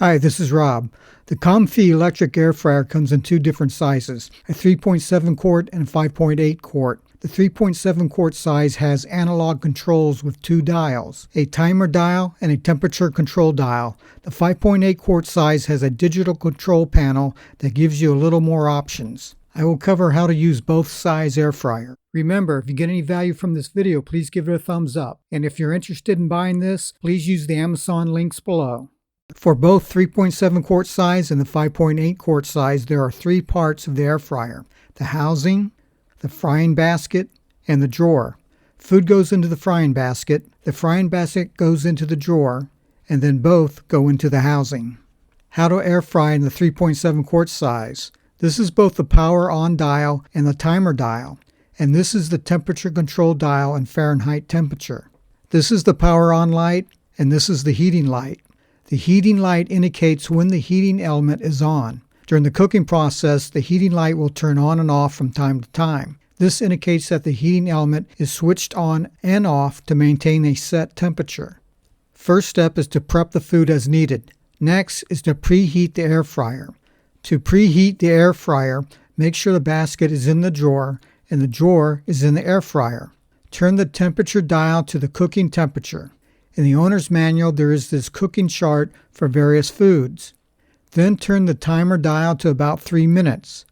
Hi, this is Rob. The Comfee electric air fryer comes in two different sizes, a 3.7 quart and a 5.8 quart. The 3.7 quart size has analog controls with two dials, a timer dial and a temperature control dial. The 5.8 quart size has a digital control panel that gives you a little more options. I will cover how to use both size air fryer. Remember, if you get any value from this video, please give it a thumbs up. And if you're interested in buying this, please use the Amazon links below. For both 3.7 quart size and the 5.8 quart size, there are three parts of the air fryer: the housing, the frying basket, and the drawer. Food goes into the frying basket goes into the drawer, and then both go into the housing. How to air fry in the 3.7 quart size. This is both the power on dial and the timer dial, and this is the temperature control dial and Fahrenheit temperature. This is the power on light, and this is the heating light. The heating light indicates when the heating element is on. During the cooking process, the heating light will turn on and off from time to time. This indicates that the heating element is switched on and off to maintain a set temperature. First step is to prep the food as needed. Next is to preheat the air fryer. To preheat the air fryer, make sure the basket is in the drawer and the drawer is in the air fryer. Turn the temperature dial to the cooking temperature. In the owner's manual, there is this cooking chart for various foods. Then turn the timer dial to about 3 minutes.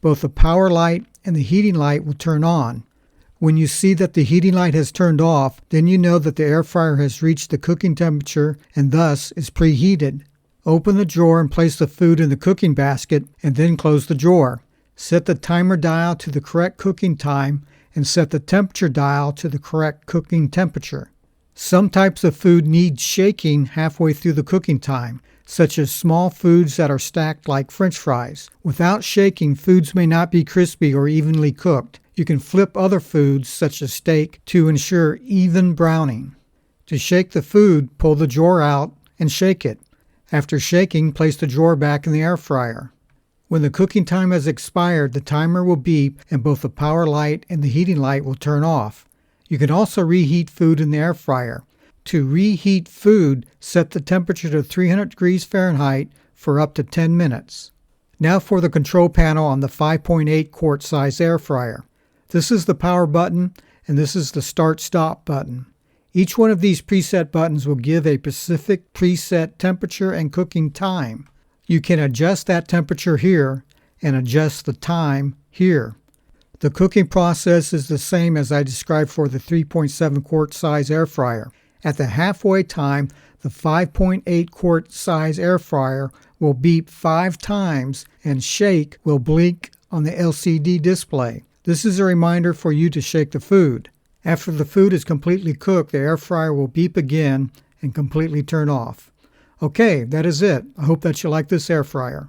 Both the power light and the heating light will turn on. When you see that the heating light has turned off, then you know that the air fryer has reached the cooking temperature and thus is preheated. Open the drawer and place the food in the cooking basket and then close the drawer. Set the timer dial to the correct cooking time and set the temperature dial to the correct cooking temperature. Some types of food need shaking halfway through the cooking time, such as small foods that are stacked like French fries. Without shaking, foods may not be crispy or evenly cooked. You can flip other foods, such as steak, to ensure even browning. To shake the food, pull the drawer out and shake it. After shaking, place the drawer back in the air fryer. When the cooking time has expired, the timer will beep and both the power light and the heating light will turn off. You can also reheat food in the air fryer. To reheat food, set the temperature to 300 degrees Fahrenheit for up to 10 minutes. Now for the control panel on the 5.8 quart size air fryer. This is the power button and this is the start-stop button. Each one of these preset buttons will give a specific preset temperature and cooking time. You can adjust that temperature here and adjust the time here. The cooking process is the same as I described for the 3.7 quart size air fryer. At the halfway time, the 5.8 quart size air fryer will beep 5 times and shake will blink on the LCD display. This is a reminder for you to shake the food. After the food is completely cooked, the air fryer will beep again and completely turn off. Okay, that is it. I hope that you like this air fryer.